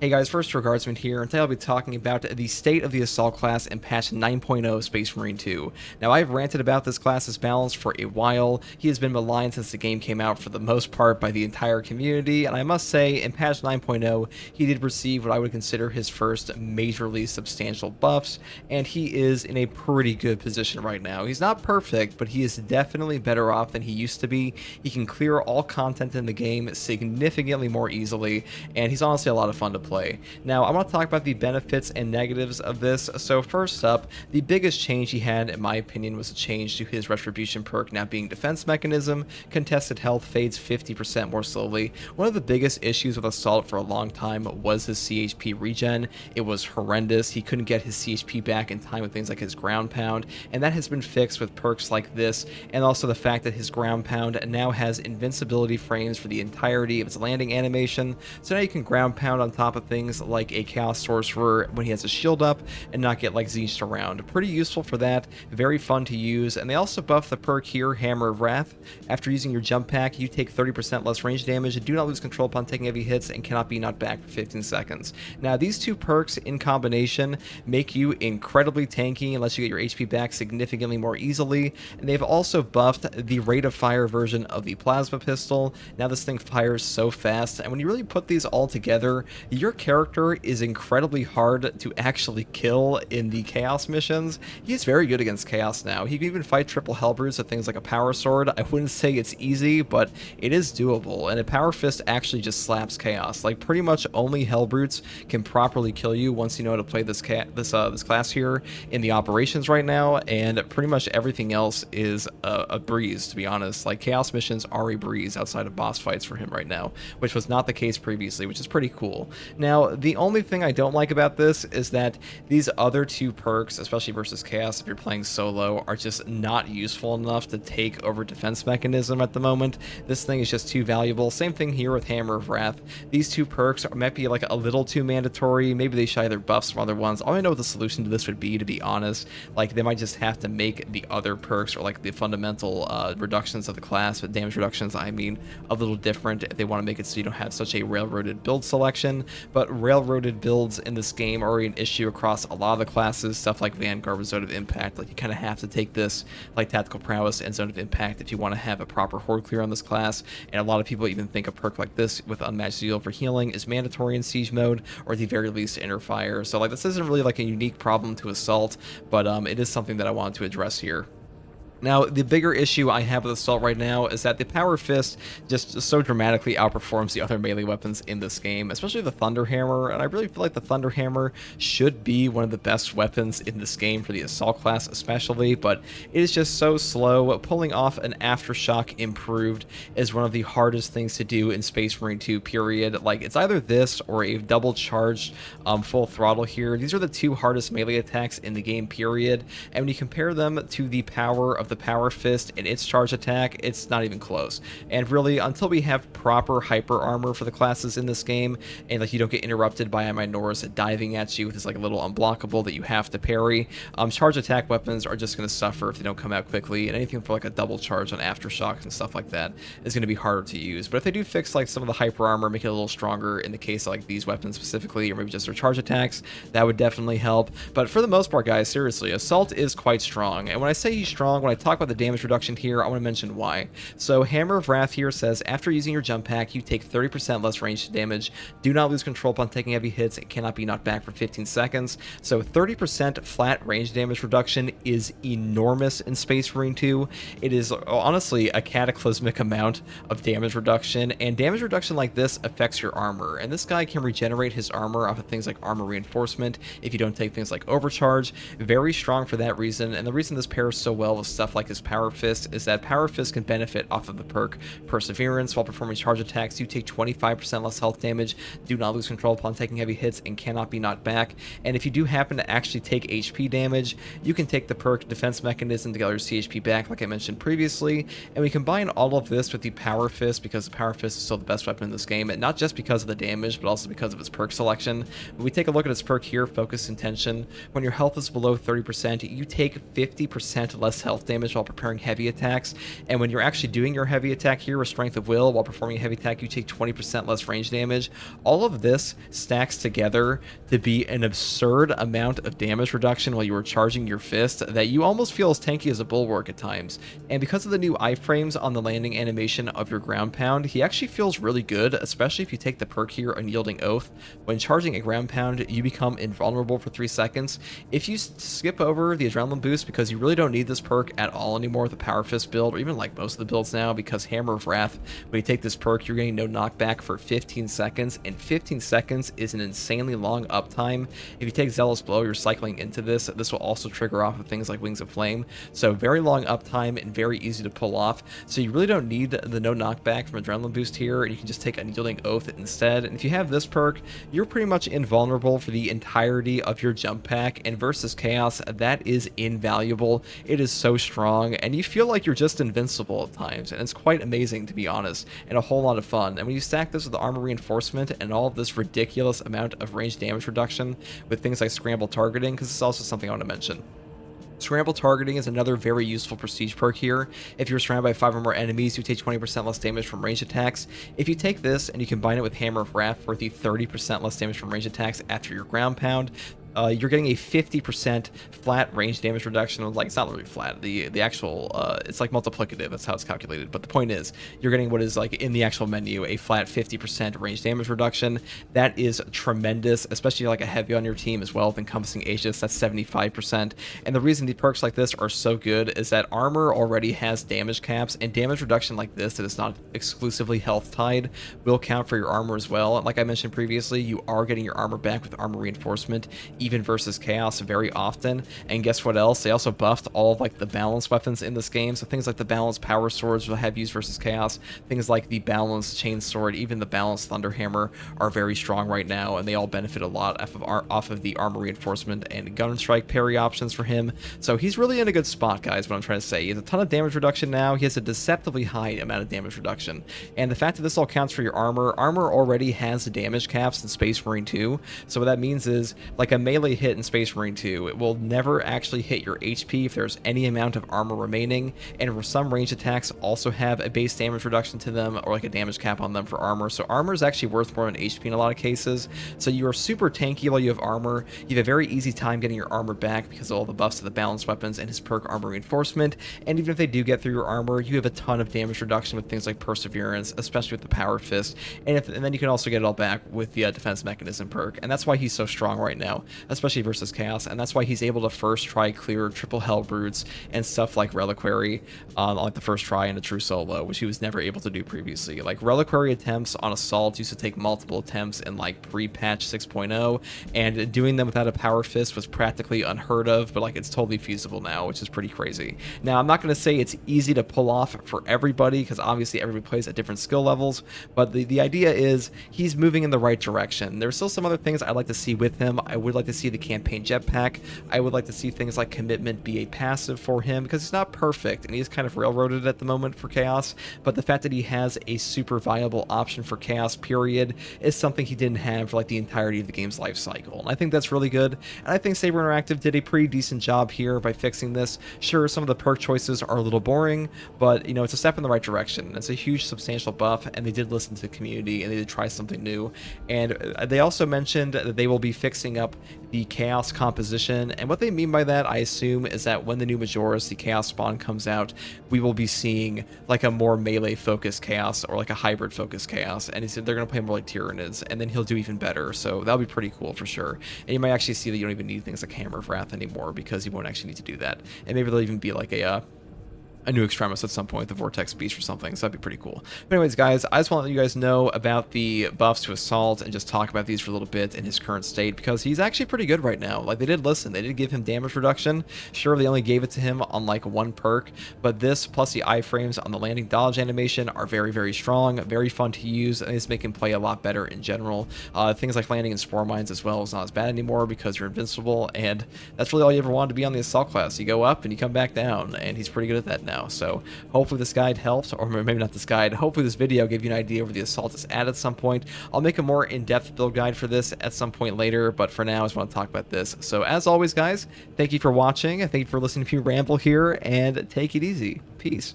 Hey guys, first Regardsman here, and today I'll be talking about the state of the Assault class in patch 9.0 of Space Marine 2. Now, I've ranted about this class's balance for a while. He has been maligned since the game came out for the most part by the entire community, and I must say, in patch 9.0, he did receive what I would consider his first majorly substantial buffs, and he is in a pretty good position right now. He's not perfect, but he is definitely better off than he used to be. He can clear all content in the game significantly more easily, and he's honestly a lot of fun to play. Now, I want to talk about the benefits and negatives of this. So first up, the biggest change he had, in my opinion, was a change to his Retribution perk now being Defense Mechanism. Contested health fades 50% more slowly. One of the biggest issues with Assault for a long time was his CHP regen. It was horrendous. He couldn't get his CHP back in time with things like his Ground Pound, and that has been fixed with perks like this, and also the fact that his Ground Pound now has invincibility frames for the entirety of its landing animation, so now you can Ground Pound on top of things like a Chaos Sorcerer when he has a shield up and not get like Zeeshed around. Pretty useful for that, very fun to use, and they also buff the perk here, Hammer of Wrath. After using your jump pack, you take 30% less range damage, do not lose control upon taking heavy hits, and cannot be knocked back for 15 seconds. Now, these two perks in combination make you incredibly tanky unless you get your HP back significantly more easily, and they've also buffed the rate of fire version of the Plasma Pistol. Now this thing fires so fast, and when you really put these all together, your character is incredibly hard to actually kill in the Chaos missions. He's very good against Chaos now. He can even fight triple Hellbrutes with things like a Power Sword. I wouldn't say it's easy, but it is doable, and a Power Fist actually just slaps Chaos. Like, pretty much only Hellbrutes can properly kill you once you know how to play this class here in the operations right now, and pretty much everything else is a breeze, to be honest. Like, Chaos missions are a breeze outside of boss fights for him right now, which was not the case previously, which is pretty cool. Now, the only thing I don't like about this is that these other two perks, especially versus Chaos if you're playing solo, are just not useful enough to take over Defense Mechanism at the moment. This thing is just too valuable. Same thing here with Hammer of Wrath. These two perks might be like a little too mandatory. Maybe they should either buff some other ones. I don't know what the solution to this would be, to be honest. Like, they might just have to make the other perks, or like the fundamental reductions of the class, but damage reductions, I mean, a little different if they want to make it so you don't have such a railroaded build selection. But railroaded builds in this game are already an issue across a lot of the classes, stuff like Vanguard with Zone of Impact. Like, you kind of have to take this like Tactical Prowess and Zone of Impact if you want to have a proper horde clear on this class, and a lot of people even think a perk like this with Unmatched Zeal for healing is mandatory in Siege mode, or at the very least Inner Fire. So like, this isn't really like a unique problem to Assault, but it is something that I wanted to address here. Now, the bigger issue I have with Assault right now is that the Power Fist just so dramatically outperforms the other melee weapons in this game, especially the Thunder Hammer, and I really feel like the Thunder Hammer should be one of the best weapons in this game for the Assault class especially, but it is just so slow. Pulling off an Aftershock improved is one of the hardest things to do in Space Marine 2, period. Like, it's either this or a double charged full throttle here. These are the two hardest melee attacks in the game, period, and when you compare them to the power of the Power Fist and its charge attack, it's not even close. And really, until we have proper hyper armor for the classes in this game, and like you don't get interrupted by Minoris diving at you with this like a little unblockable that you have to parry, charge attack weapons are just going to suffer if they don't come out quickly, and anything for like a double charge on Aftershocks and stuff like that is going to be harder to use. But if they do fix like some of the hyper armor, make it a little stronger in the case of like these weapons specifically, or maybe just their charge attacks, that would definitely help. But for the most part, guys, seriously, Assault is quite strong, and when I say he's strong, when I talk about the damage reduction here, I want to mention why. So Hammer of Wrath here says, after using your jump pack, you take 30% less range damage, do not lose control upon taking heavy hits, and cannot be knocked back for 15 seconds. So 30% flat range damage reduction is enormous in Space Marine 2. It is honestly a cataclysmic amount of damage reduction, and damage reduction like this affects your armor, and this guy can regenerate his armor off of things like armor reinforcement if you don't take things like overcharge. Very strong for that reason, and the reason this pairs so well with stuff like his Power Fist is that Power Fist can benefit off of the perk Perseverance. While performing charge attacks, you take 25% less health damage, do not lose control upon taking heavy hits, and cannot be knocked back. And if you do happen to actually take HP damage, you can take the perk Defense Mechanism to get your CHP back, like I mentioned previously, and we combine all of this with the Power Fist because the Power Fist is still the best weapon in this game, and not just because of the damage, but also because of its perk selection. When we take a look at its perk here, Focus Intention, when your health is below 30%, you take 50% less health damage damage while preparing heavy attacks. And when you're actually doing your heavy attack here with Strength of Will while performing a heavy attack, you take 20% less range damage. All of this stacks together to be an absurd amount of damage reduction while you were charging your fist that you almost feel as tanky as a bulwark at times. And because of the new iframes on the landing animation of your ground pound, he actually feels really good, especially if you take the perk here, Unyielding Oath. When charging a ground pound, you become invulnerable for 3 seconds. If you skip over the adrenaline boost because you really don't need this perk at all anymore with the Power Fist build, or even like most of the builds now, because Hammer of Wrath, when you take this perk, you're getting no knockback for 15 seconds, and 15 seconds is an insanely long uptime. If you take Zealous Blow, you're cycling into this will also trigger off of things like Wings of Flame, so very long uptime and very easy to pull off. So you really don't need the no knockback from adrenaline boost here, and you can just take Unyielding Oath instead. And if you have this perk, you're pretty much invulnerable for the entirety of your jump pack, and versus Chaos, that is invaluable. It is so strong, and you feel like you're just invincible at times, and it's quite amazing, to be honest, and a whole lot of fun. And when you stack this with the armor reinforcement and all of this ridiculous amount of range damage reduction with things like scramble targeting, because it's also something I want to mention. Scramble targeting is another very useful prestige perk here. If you're surrounded by 5 or more enemies, you take 20% less damage from range attacks. If you take this and you combine it with Hammer of Wrath for the 30% less damage from range attacks after your ground pound, you're getting a 50% flat range damage reduction. Like, it's not really flat. The actual, it's like multiplicative. That's how it's calculated. But the point is, you're getting what is like in the actual menu, a flat 50% range damage reduction. That is tremendous, especially like a heavy on your team as well with encompassing Aegis. That's 75%. And the reason the perks like this are so good is that armor already has damage caps, and damage reduction like this that is not exclusively health tied will count for your armor as well. And like I mentioned previously, you are getting your armor back with armor reinforcement, even versus Chaos very often. And guess what else? They also buffed all of like the balanced weapons in this game. So things like the balanced power swords will have used versus Chaos. Things like the balanced chain sword, even the balanced thunder hammer are very strong right now, and they all benefit a lot off of the armor reinforcement and gun strike parry options for him. So he's really in a good spot, guys, what I'm trying to say. He has a ton of damage reduction now. He has a deceptively high amount of damage reduction. And the fact that this all counts for your armor already has the damage caps in Space Marine 2. So what that means is, like a melee hit in Space Marine 2, it will never actually hit your HP if there's any amount of armor remaining, and some range attacks also have a base damage reduction to them, or like a damage cap on them for armor. So armor is actually worth more than HP in a lot of cases. So you are super tanky while you have armor. You have a very easy time getting your armor back because of all the buffs to the balanced weapons and his perk Armor Reinforcement. And even if they do get through your armor, you have a ton of damage reduction with things like Perseverance, especially with the Power Fist, and then you can also get it all back with the Defense Mechanism perk. And that's why he's so strong right now, especially versus Chaos, and that's why he's able to first try clear triple Hell Brutes and stuff like Reliquary on like the first try in a true solo, which he was never able to do previously. Like Reliquary attempts on Assault used to take multiple attempts in like pre-patch 6.0, and doing them without a Power Fist was practically unheard of, but like it's totally feasible now, which is pretty crazy. Now, I'm not going to say it's easy to pull off for everybody, because obviously everybody plays at different skill levels, but the idea is he's moving in the right direction. There's still some other things I'd like to see with him. I would like to see the campaign jetpack. I would like to see things like commitment be a passive for him, because he's not perfect and he's kind of railroaded at the moment for Chaos, but the fact that he has a super viable option for Chaos period is something he didn't have for like the entirety of the game's life cycle, and I think that's really good. And I think Saber Interactive did a pretty decent job here by fixing this. Sure, some of the perk choices are a little boring, but you know, it's a step in the right direction. It's a huge substantial buff, and they did listen to the community and they did try something new. And they also mentioned that they will be fixing up the Chaos composition, and what they mean by that, I assume, is that when the new Majoris, the Chaos spawn, comes out, we will be seeing like a more melee focused Chaos, or like a hybrid focused Chaos, and he said they're going to play more like Tyranids, and then he'll do even better. So that'll be pretty cool for sure. And you might actually see that you don't even need things like Hammer of Wrath anymore, because you won't actually need to do that. And maybe there'll even be like a new Extremis at some point, the Vortex Beast or something, so that'd be pretty cool. But anyways, guys, I just want to let you guys know about the buffs to Assault and just talk about these for a little bit in his current state, because he's actually pretty good right now. Like, they did listen, they did give him damage reduction. Sure, they only gave it to him on like one perk, but this plus the iframes on the landing dodge animation are very, very strong, very fun to use, and it's making play a lot better in general. Things like landing in Spore Mines as well is not as bad anymore because you're invincible, and that's really all you ever wanted to be on the Assault class. You go up and you come back down, and he's pretty good at that now. now. So hopefully this guide helped, or maybe not this guide, hopefully this video gave you an idea where the assault is at some point. I'll make a more in-depth build guide for this at some point later, but for now I just want to talk about this. So as always, guys, thank you for watching, thank you for listening to me ramble here, and take it easy. Peace.